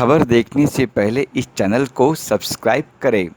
खबर देखने से पहले इस चैनल को सब्सक्राइब करें।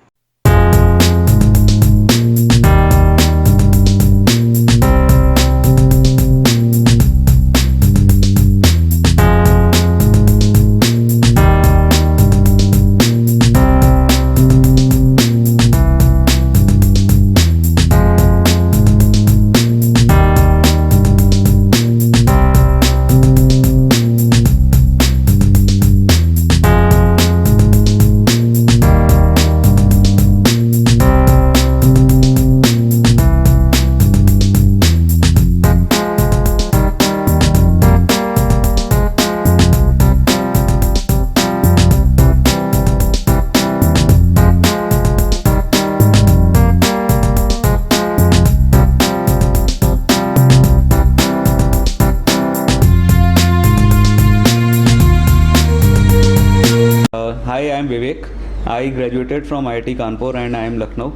Hi, I am Vivek. I graduated from IIT Kanpur and I am Lucknow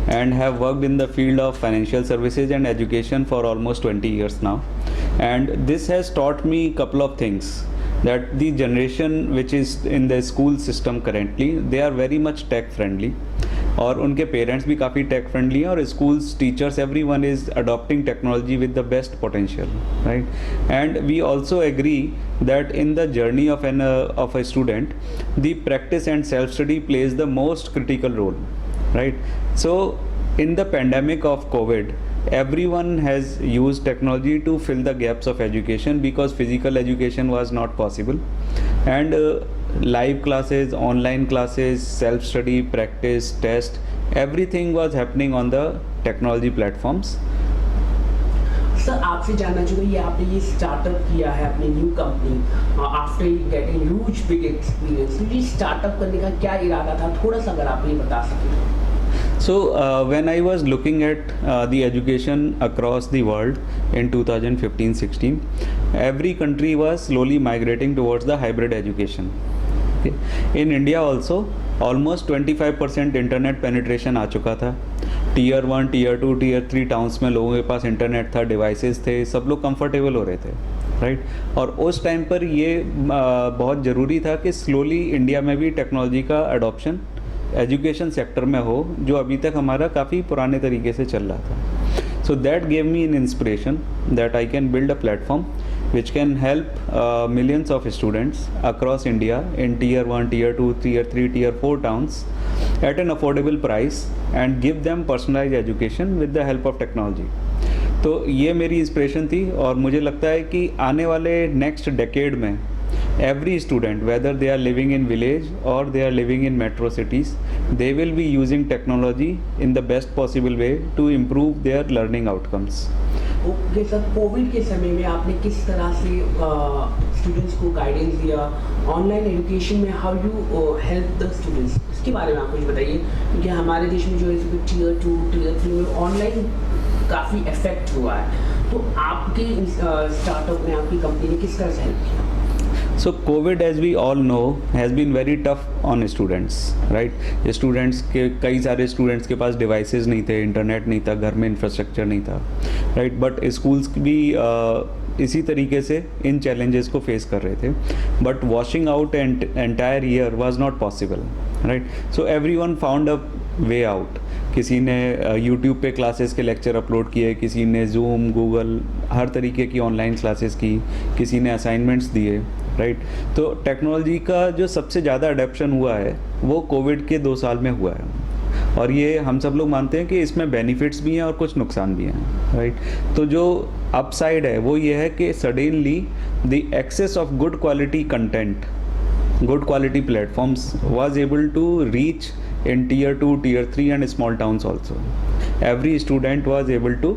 and have worked in the field of financial services and education for almost 20 years now. And this has taught me a couple of things, that the generation which is in the school system currently, they are very much tech friendly. और उनके parents भी काफ़ी take friendly हैं और schools teachers everyone is adopting technology with the best potential, right? And we also agree that in the journey of a student, the practice and self study plays the most critical role, right? So in the pandemic of COVID, everyone has used technology to fill the gaps of education because physical education was not possible, and live classes, online classes, self study, practice, test, everything was happening on the technology platforms. Sir आपसे जानना चाहिए, ये आपने ये startup किया है अपनी new company after getting huge big experience, ये स्टार्टअप करने का क्या इरादा था, थोड़ा सा अगर आप ये बता सकें। So when I was looking at the education across the world in 2015-16, every country was slowly migrating towards the hybrid education. Okay. In India also almost 25% internet penetration आ चुका था। टीयर 1, टीयर 2, टीयर 3 टाउन्स में लोगों के पास internet था, devices थे, सब लोग कंफर्टेबल हो रहे थे, राइट? और उस टाइम पर ये बहुत ज़रूरी था कि स्लोली इंडिया में भी टेक्नोलॉजी का अडॉप्शन एजुकेशन सेक्टर में हो, जो अभी तक हमारा काफ़ी पुराने तरीके से चल रहा था। So that gave me an inspiration that I can build a platform which can help millions of students across India in tier 1, tier 2, tier 3, tier 4 towns at an affordable price and give them personalized education with the help of technology. तो ये मेरी inspiration थी और मुझे लगता है कि आने वाले नेक्स्ट डेकेड में every student, whether they are living in village or they are living in metro cities, they will be using technology in the best possible way to improve their learning outcomes. Okay sir, Covid के समय में आपने किस तरह से students को guidance दिया online education में, how you help the students, इसके बारे में आप कुछ बताइए, क्योंकि हमारे देश में जो है टीयर 2, टीयर 3 में ऑनलाइन काफ़ी इफेक्ट हुआ है, तो आपके स्टार्टअप में आपकी कंपनी ने किस तरह से हेल्प किया? So COVID, as we all know, has been very tough on students, right? Students के कई सारे स्टूडेंट्स के पास डिवाइसेस नहीं थे, इंटरनेट नहीं था, घर में इंफ्रास्ट्रक्चर नहीं था, राइट? बट स्कूल्स भी इसी तरीके से इन चैलेंजेस को फेस कर रहे थे, but washing out entire year was not possible, right? So everyone found a way out. किसी ने यूट्यूब पे क्लासेस के लेक्चर अपलोड किए, किसी ने जूम, गूगल, हर तरीके की ऑनलाइन क्लासेस की, किसी ने असाइनमेंट्स दिए, राइट? तो टेक्नोलॉजी का जो सबसे ज़्यादा अडेप्शन हुआ है वो कोविड के 2 साल में हुआ है, और ये हम सब लोग मानते हैं कि इसमें बेनिफिट्स भी हैं और कुछ नुकसान भी हैं, राइट? तो जो अपसाइड है वो ये है कि suddenly the access of good quality content, good quality platforms was able to reach in tier 2, tier 3 and small towns also. Every student was able to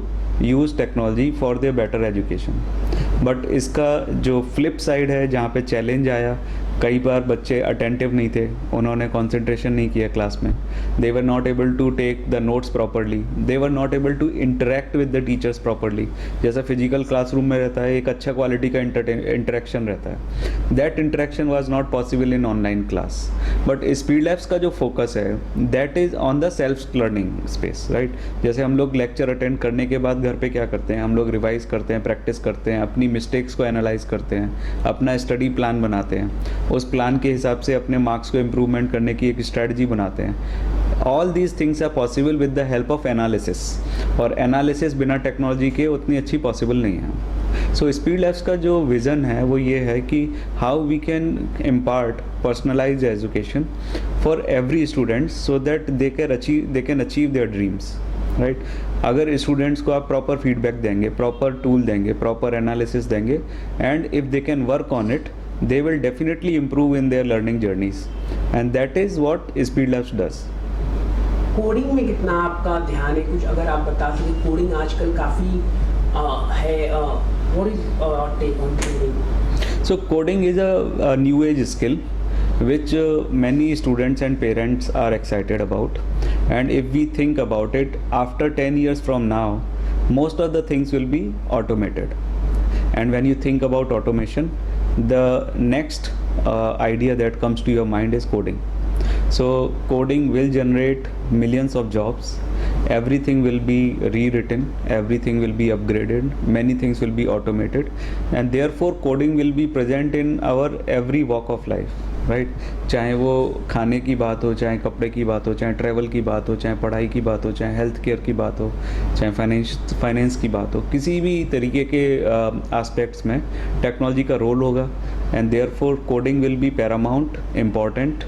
use technology for their better education. But इसका जो flip side है, जहाँ पे challenge आया, कई बार बच्चे attentive नहीं थे, उन्होंने कंसंट्रेशन नहीं किया क्लास में, they were not able to take the notes properly, they were not able to interact with the teachers properly, जैसा फिजिकल क्लासरूम में रहता है, एक अच्छा क्वालिटी का इंटरेक्शन रहता है, that interaction was not possible in online class. But Speedlabs का जो फोकस है that is on the self learning space, right? जैसे हम लोग लेक्चर अटेंड करने के बाद घर पे क्या करते हैं, हम लोग रिवाइज करते हैं, प्रैक्टिस करते हैं, अपनी मिस्टेक्स को एनालाइज करते हैं, अपना स्टडी प्लान बनाते हैं। उस प्लान के हिसाब से अपने मार्क्स को इम्प्रूवमेंट करने की एक स्ट्रेटजी बनाते हैं। All these things are possible with the help of analysis, और एनालिसिस बिना टेक्नोलॉजी के उतनी अच्छी पॉसिबल नहीं है। सो SpeEdlabs का जो विज़न है वो ये है कि how we can impart personalised education for every student so that they can achieve their dreams, right. अगर स्टूडेंट्स को आप प्रॉपर फीडबैक देंगे, प्रॉपर टूल देंगे, प्रॉपर एनालिसिस देंगे, and if they can work on it, they will definitely improve in their learning journeys, and that is what SpeEdlabs does. Coding में कितना आपका ध्यान है, कुछ अगर आप बता सकें? कोडिंग आजकल काफ़ी है, what is take on coding? So coding is a new age skill which many students and parents are excited about, and if we think about it, after 10 years from now, most of the things will be automated. And when you think about automation, the next idea that comes to your mind is coding. So coding will generate millions of jobs, everything will be rewritten, everything will be upgraded, many things will be automated, and therefore coding will be present in our every walk of life, right. चाहे वो खाने की बात हो, चाहे कपड़े की बात हो, चाहे ट्रैवल की बात हो, चाहे पढ़ाई की बात हो, चाहे हेल्थ केयर की बात हो, चाहे फाइनेंस की बात हो, किसी भी तरीके के एस्पेक्ट्स में टेक्नोलॉजी का रोल होगा, and therefore coding will be Paramount important,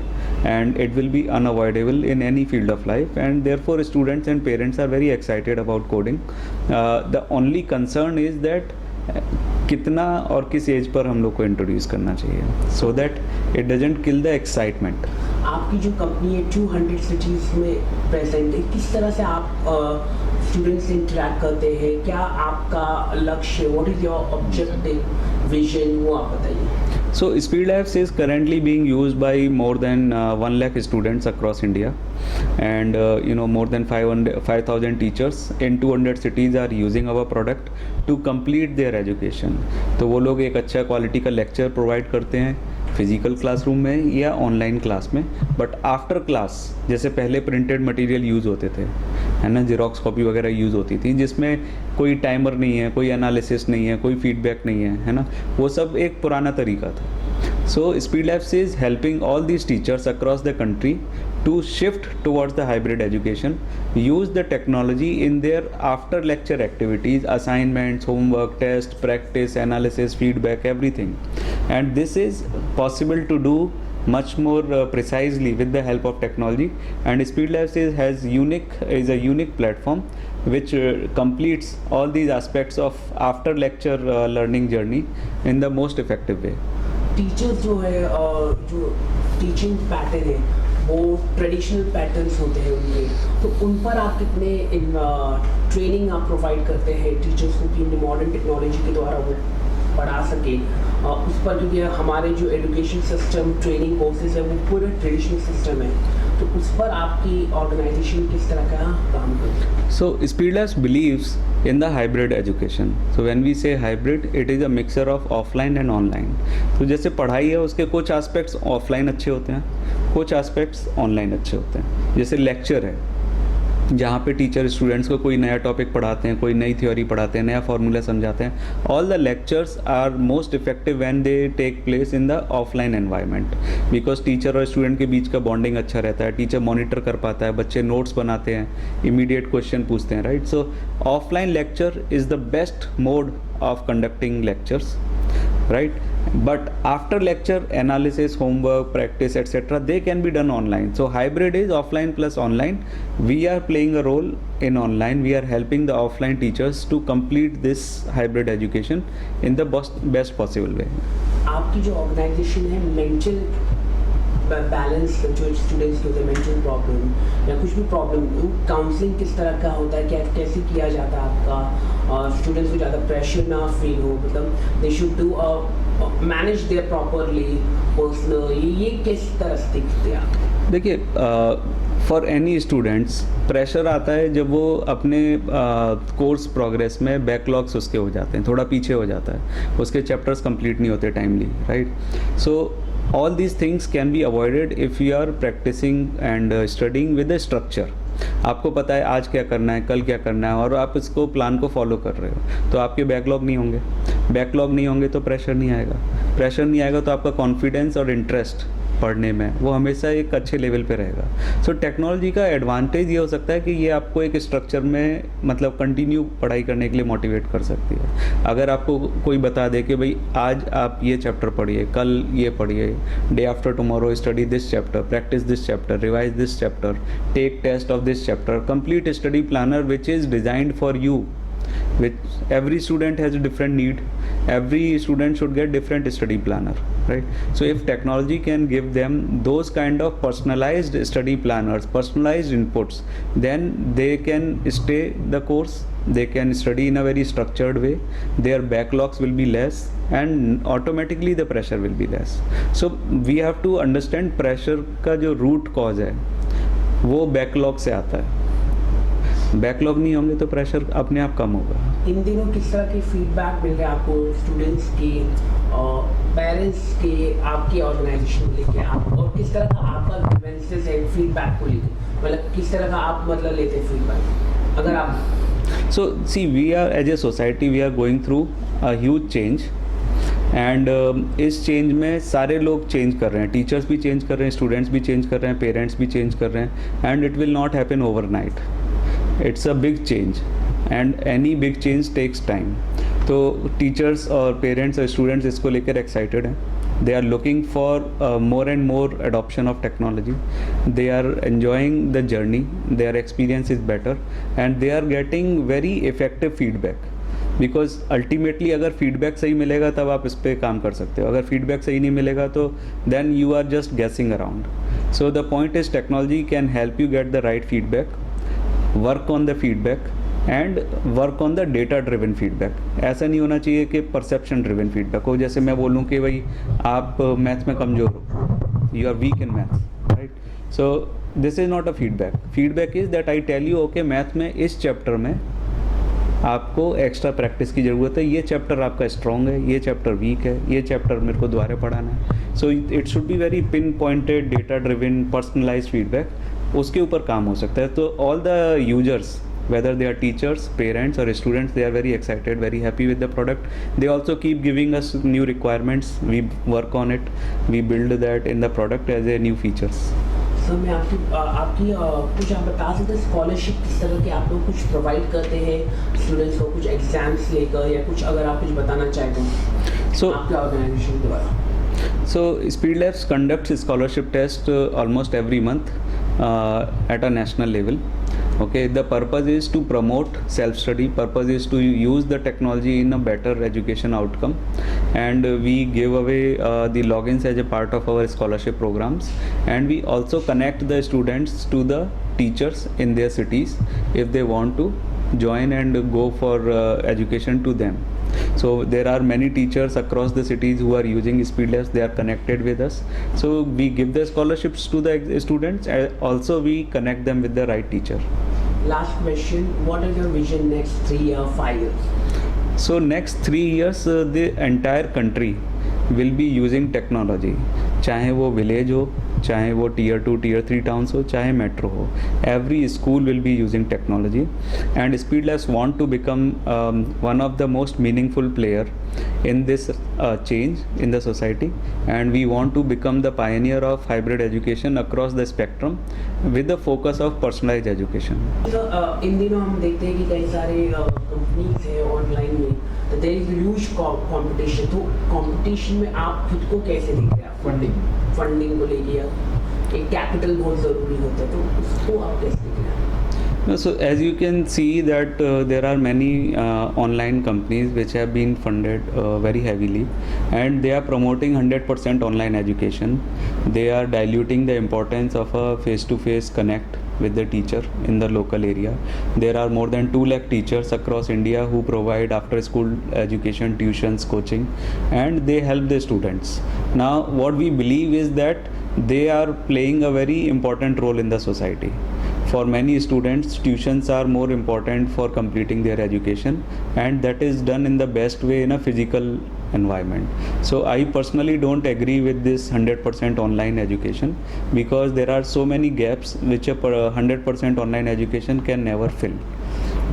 and it will be unavoidable in any field of life, and therefore students and parents are very excited about coding. The only concern is that कितना और किस as per हम लोग को introduce करना चाहिए, so that it doesn't kill the excitement. आपकी जो कंपनी है 200 सिटीज़ में प्रेजेंट है, किस तरह से आप स्टूडेंट्स से इंटरेक्ट करते हैं? क्या आपका लक्ष्य, what is your objective, vision, वो आप बताइए। So SpeEdlabs is currently being used by more than 1 lakh students across India, and more than 5,000 teachers in 200 cities are using our product to complete their education. तो वो लोग एक अच्छा quality का lecture provide करते हैं फिजिकल क्लासरूम में या ऑनलाइन क्लास में, बट आफ्टर क्लास जैसे पहले प्रिंटेड मटेरियल यूज़ होते थे, है ना, जेरोक्स कॉपी वगैरह यूज़ होती थी जिसमें कोई टाइमर नहीं है, कोई एनालिसिस नहीं है, कोई फीडबैक नहीं है ना, वो सब एक पुराना तरीका था। So SpeEdlabs is helping all these teachers across the country to shift towards the hybrid education, use the technology in their after lecture activities, assignments, homework, test, practice, analysis, feedback, everything. And this is possible to do much more precisely with the help of technology, and SpeEdlabs is a unique platform which completes all these aspects of after lecture learning journey in the most effective way. Teachers जो है, जो teaching pattern है वो traditional patterns होते हैं उनके, तो उन पर आप कितने ट्रेनिंग आप प्रोवाइड करते हैं टीचर्स को कि मॉडर्न टेक्नोलॉजी के द्वारा वो पढ़ा सके उस पर? क्योंकि हमारे जो एजुकेशन सिस्टम, ट्रेनिंग कोर्सेज है वो पूरा ट्रेडिशनल सिस्टम है, तो उस पर आपकी ऑर्गेनाइजेशन किस तरह का काम करती है? So SpeEdlabs believes in the hybrid education. So when we say hybrid, it is a mixture of offline and online. तो जैसे पढ़ाई है उसके कुछ एस्पेक्ट्स ऑफलाइन अच्छे होते हैं, कुछ एस्पेक्ट्स ऑनलाइन अच्छे होते हैं। जैसे लेक्चर है जहाँ पे टीचर स्टूडेंट्स को कोई नया टॉपिक पढ़ाते हैं, कोई नई थ्योरी पढ़ाते हैं, नया फार्मूला समझाते हैं। All the lectures are most effective when they take place in the offline environment, because teacher और स्टूडेंट के बीच का बॉन्डिंग अच्छा रहता है, टीचर मॉनिटर कर पाता है, बच्चे नोट्स बनाते हैं, इमीडिएट क्वेश्चन पूछते हैं, right. So offline lecture is the best mode of conducting lectures, right? But after lecture analysis, homework, practice, etc., they can be done online. So hybrid is offline plus online. We are playing a role in online. We are helping the offline teachers to complete this hybrid education in the best possible way. आपकी जो organisation है, mental balance जो students के होते हैं, mental problem या कुछ भी प्रॉब्लम, काउंसलिंग किस तरह का होता है, क्या कैसे किया जाता है आपका? स्टूडेंट्स को ज़्यादा प्रेशर ना फील हो, मतलब they should do manage there properly personal, ये किस तरह से देखते हैं आप? देखिए, फॉर एनी स्टूडेंट्स प्रेशर आता है जब वो अपने कोर्स प्रोग्रेस में बैकलॉग्स उसके हो जाते हैं, थोड़ा पीछे हो जाता है, उसके चैप्टर्स कंप्लीट नहीं होते timely, right. So all these things can be avoided if you are practicing and studying with a structure. आपको पता है आज क्या करना है, कल क्या करना है, और आप इसको प्लान को फॉलो कर रहे हो, तो आपके बैकलॉग नहीं होंगे। बैकलॉग नहीं होंगे तो प्रेशर नहीं आएगा, प्रेशर नहीं आएगा तो आपका कॉन्फिडेंस और इंटरेस्ट पढ़ने में वो हमेशा एक अच्छे लेवल पे रहेगा। सो टेक्नोलॉजी का एडवांटेज ये हो सकता है कि ये आपको एक स्ट्रक्चर में मतलब कंटिन्यू पढ़ाई करने के लिए मोटिवेट कर सकती है। अगर आपको कोई बता दे कि भाई आज आप ये चैप्टर पढ़िए, कल ये पढ़िए, day after tomorrow study this chapter, practice this chapter, revise this chapter, take test of this chapter, complete study planner which is designed for you, which every student has a different need, every student should get different study planner, right? So if technology can give them those kind of personalized study planners, personalized inputs, then they can stay the course, they can study in a very structured way, their backlogs will be less and automatically the pressure will be less. So we have to understand pressure का जो root cause है वो backlog से आता है। Backlog नहीं होंगे तो प्रेशर अपने आप कम होगा। इन दिनों किस तरह के फीडबैक मिल रहे हैं आपको स्टूडेंट्स के, पेरेंट्स के, आपके ऑर्गेनाइजेशन को लेके, आप और किस तरह का आपका ग्रीवेंसेस है फीडबैक को लेके, मतलब किस तरह का आप मतलब लेते हैं फीडबैक अगर आप? So see we are as a society we are going through a huge change and इस चेंज में सारे लोग चेंज कर रहे हैं, टीचर्स भी चेंज कर रहे हैं, स्टूडेंट्स भी चेंज कर रहे हैं, पेरेंट्स भी चेंज कर रहे हैं and it will not happen overnight. It's a big change and any big change takes time. तो टीचर्स और पेरेंट्स और स्टूडेंट्स इसको लेकर एक्साइटेड हैं। they are looking for more and more adoption of technology, they are enjoying the journey, their experience is better and they are getting very effective feedback because ultimately अगर feedback सही मिलेगा तब आप इस पर काम कर सकते हो, अगर feedback सही नहीं मिलेगा तो then you are just guessing around. So the point is technology can help you get the right feedback, work on the feedback and work on the data driven feedback. ऐसा नहीं होना चाहिए कि परसेप्शन ड्रिवन फीडबैक हो, जैसे मैं बोलूँ कि भाई आप मैथ्स में कमज़ोर हो, you are weak in maths, right? So this is not a feedback. Feedback is that I tell you okay math में इस चैप्टर में आपको एक्स्ट्रा प्रैक्टिस की ज़रूरत है, ये चैप्टर आपका स्ट्रॉन्ग है, ये चैप्टर वीक है, ये चैप्टर मेरे को दोबारा पढ़ाना है। So it should be very pin pointed data driven personalised feedback, उसके ऊपर काम हो सकता है। तो all the users whether they are teachers, parents or students, they are very excited, very happy with the product. They also keep giving us new requirements, we work on it, we build that in the product as a new features. Sir मैं आपकी कुछ आप बता सकते हैं scholarship किस तरह के आप लोग कुछ प्रोवाइड करते हैं स्टूडेंट्स को, कुछ एग्जाम्स लेकर या कुछ अगर आप कुछ बताना चाहें तो So आपके ऑर्गेनाइजेशन के द्वारा? So SpeEdlabs conducts scholarship test almost every month at a national level. Okay, the purpose is to promote self-study, purpose is to use the technology in a better education outcome, and we give away the logins as a part of our scholarship programs, and we also connect the students to the teachers in their cities if they want to join and go for education to them. So there are many teachers across the cities who are using SpeEdlabs, they are connected with us, so we give the scholarships to the students, also we connect them with the right teacher. Last question, what is your vision next 3 or 5 years? So next 3 years the entire country will be using technology, चाहे वो village हो, चाहे वो tier 2 tier 3 towns हो, चाहे metro हो, every school will be using technology and SpeEdlabs want to become one of the most meaningful player in this change in the society, and we want to become the pioneer of hybrid education across the spectrum with the focus of personalized education. इन दिनों हम देखते हैं कि कई सारे companies है online में, तो देयर इज ह्यूज कंपटीशन। तो कंपटीशन में आप खुद को कैसे देखते हैं? फंडिंग को लेके या एक कैपिटल बहुत ज़रूरी होता है, तो उसको आप कैसे देखते हैं? No, so as you can see that there are many online companies which have been funded very heavily and they are promoting 100% online education. They are diluting the importance of a face-to-face connect with the teacher in the local area. There are more than 2 lakh teachers across India who provide after school education, tuitions, coaching, and they help the students. Now what we believe is that they are playing a very important role in the society. For many students, tuitions are more important for completing their education, and that is done in the best way in a physical environment. So I personally don't agree with this 100% online education because there are so many gaps which a 100% online education can never fill.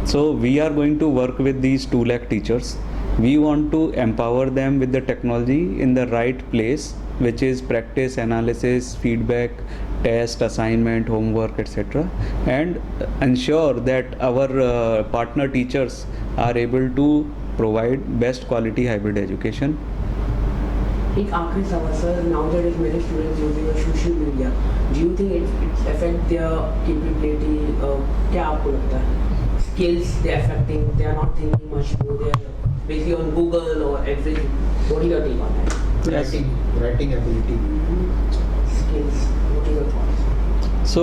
So we are going to work with these 2 lakh teachers We want to empower them with the technology in the right place, which is practice, analysis, feedback, test, assignment, homework, etc., and ensure that our partner teachers are able to provide best quality hybrid education. एक आखिरी सवाल sir, nowadays many students using social media. Do you think it affect their capability? क्या आपको लगता है? Skills they are affecting. They are not thinking much more. They are basically on Google or everything. What is your take on that? Yes. Writing ability. Skills. What are your thoughts? So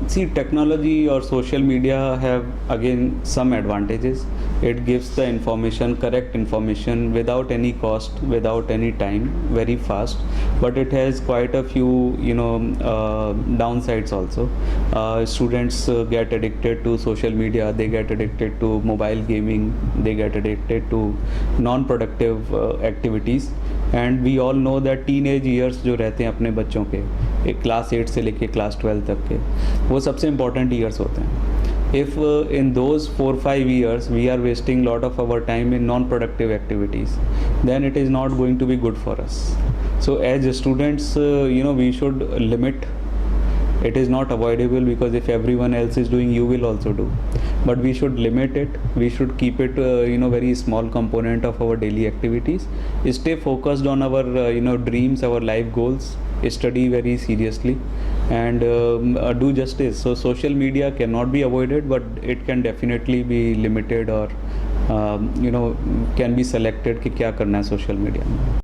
see, technology or social media have again some advantages. It gives the information, correct information, without any cost, without any time, very fast. But it has quite a few downsides also. Students get addicted to social media, they get addicted to mobile gaming, they get addicted to non-productive activities. And we all know that teenage years जो रहते हैं अपने बच्चों के, एक class 8 से लेके class 12 तक के, वो सबसे इम्पॉर्टेंट ईयर्स होते हैं. If in those 4-5 years we are wasting lot of our time in non productive activities, then it is not going to be good for us. So as students we should limit. It is not avoidable, because if everyone else is doing, you will also do, but we should limit it. We should keep it very small component of our daily activities. Stay focused on our dreams, our life goals. Study very seriously, and do justice. So social media cannot be avoided, but it can definitely be limited, or can be selected कि क्या करना है social media में.